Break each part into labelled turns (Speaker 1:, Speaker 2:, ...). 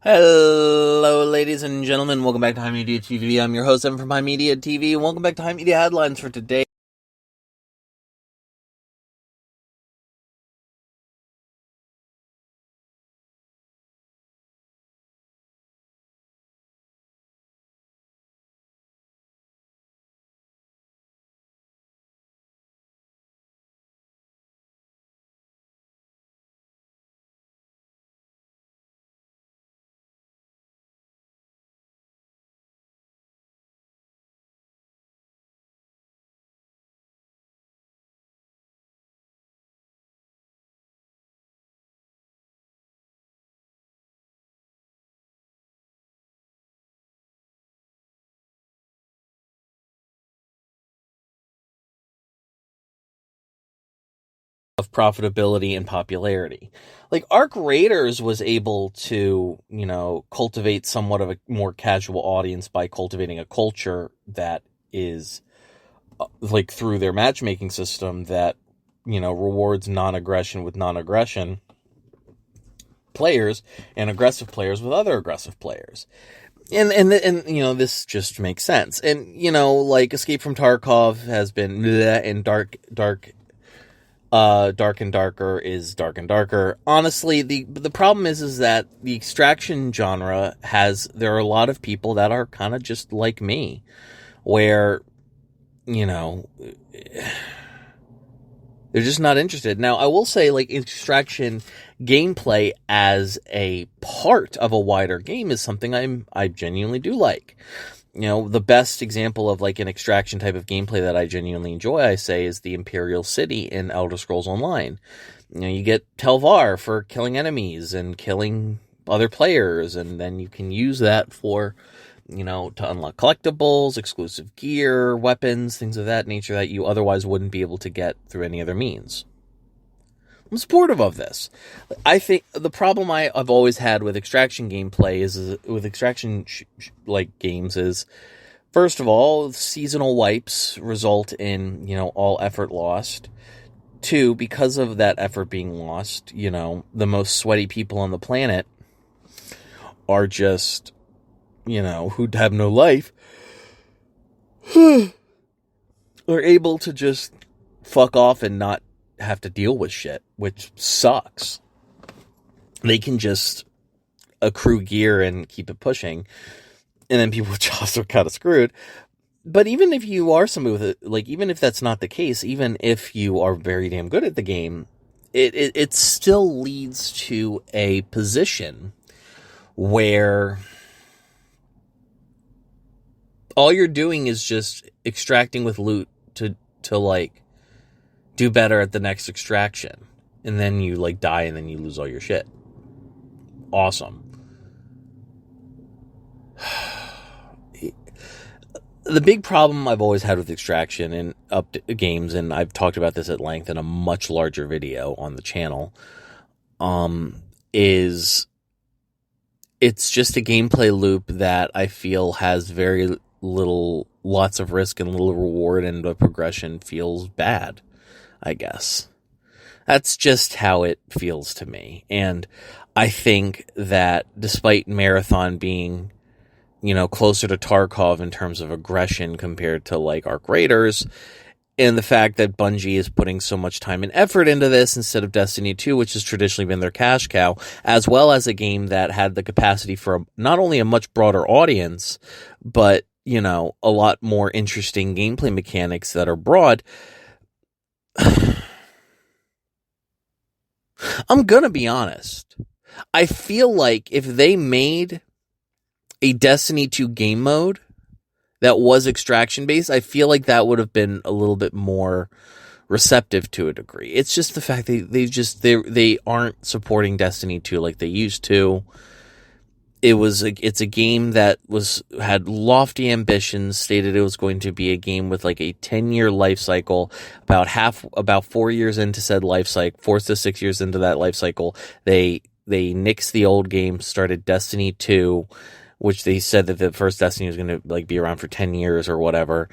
Speaker 1: Hello, ladies and gentlemen. Welcome back to HIMediaTV. I'm your host, Evan from HIMediaTV, and welcome back to HIMedia Headlines for today. Of profitability and popularity. Like, Arc Raiders was able to, cultivate somewhat of a more casual audience by cultivating a culture that is, through their matchmaking system that, rewards non-aggression with non-aggression players and aggressive players with other aggressive players. And this just makes sense. And, Escape from Tarkov has been bleh, and Dark and Darker is Dark and Darker. Honestly, the problem is that the extraction genre there are a lot of people that are kind of just like me, where, they're just not interested. Now, I will say, extraction gameplay as a part of a wider game is something I genuinely do like. The best example of an extraction type of gameplay that I genuinely enjoy, I say, is the Imperial City in Elder Scrolls Online. You get Telvar for killing enemies and killing other players, and then you can use that for, to unlock collectibles, exclusive gear, weapons, things of that nature that you otherwise wouldn't be able to get through any other means. I'm supportive of this. I think the problem I've always had with extraction gameplay with extraction games is, first of all, seasonal wipes result in, all effort lost. Two, because of that effort being lost, the most sweaty people on the planet are just, who have no life, are able to just fuck off and not have to deal with shit, which sucks. They can just accrue gear and keep it pushing, and then people just are kind of screwed. But even if you are somebody with it, even if that's not the case, even if you are very damn good at the game, it still leads to a position where all you're doing is just extracting with loot to do better at the next extraction. And then you die and then you lose all your shit. Awesome. The big problem I've always had with extraction and games, and I've talked about this at length in a much larger video on the channel, is it's just a gameplay loop that I feel has lots of risk and little reward, and the progression feels bad, I guess. That's just how it feels to me. And I think that despite Marathon being, closer to Tarkov in terms of aggression compared to Arc Raiders, and the fact that Bungie is putting so much time and effort into this instead of Destiny 2, which has traditionally been their cash cow, as well as a game that had the capacity for not only a much broader audience, but, a lot more interesting gameplay mechanics that are broad. I'm gonna be honest. I feel like if they made a Destiny 2 game mode that was extraction based, I feel like that would have been a little bit more receptive to a degree. It's just the fact that they aren't supporting Destiny 2 like they used to. It's a game that had lofty ambitions, stated it was going to be a game with a 10-year life cycle. About 4 years into said life cycle, 4 to 6 years into that life cycle, they nixed the old game, started Destiny 2, which they said that the first Destiny was going to be around for 10 years or whatever,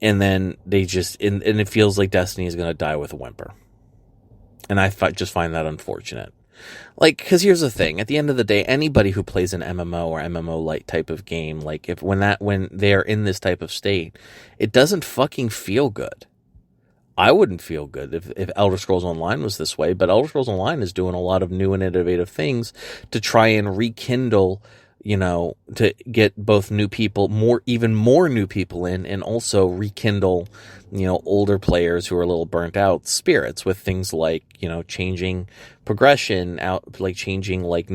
Speaker 1: and then they and it feels like Destiny is going to die with a whimper, and I just find that unfortunate. Like, because here's the thing: at the end of the day, anybody who plays an MMO or MMO-like type of game, like when they're in this type of state, it doesn't fucking feel good. I wouldn't feel good if Elder Scrolls Online was this way, but Elder Scrolls Online is doing a lot of new and innovative things to try and rekindle, to get both new people, even more new people in, and also rekindle, older players who are a little burnt out spirits with things like, changing progression out, like changing like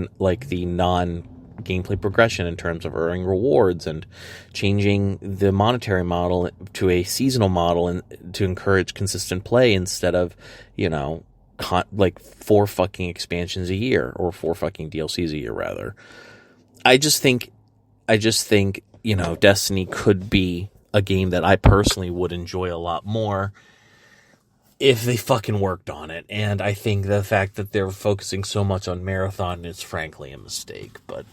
Speaker 1: the non-gameplay progression in terms of earning rewards, and changing the monetary model to a seasonal model and to encourage consistent play instead of, like 4 fucking expansions a year, or 4 fucking DLCs a year rather. I just think, Destiny could be a game that I personally would enjoy a lot more if they fucking worked on it. And I think the fact that they're focusing so much on Marathon is frankly a mistake. But,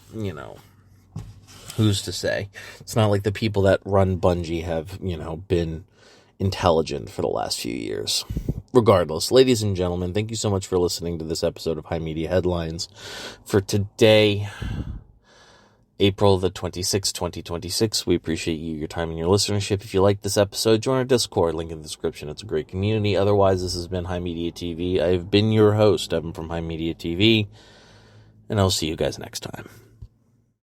Speaker 1: who's to say? It's not like the people that run Bungie have, been intelligent for the last few years. Regardless, ladies and gentlemen, thank you so much for listening to this episode of High Media Headlines for today, April the 26th, 2026. We appreciate your time and your listenership. If you like this episode, join our Discord, link in the description. It's a great community. Otherwise, this has been High Media TV. I've been your host, Evan from High Media TV, and I'll see you guys next time.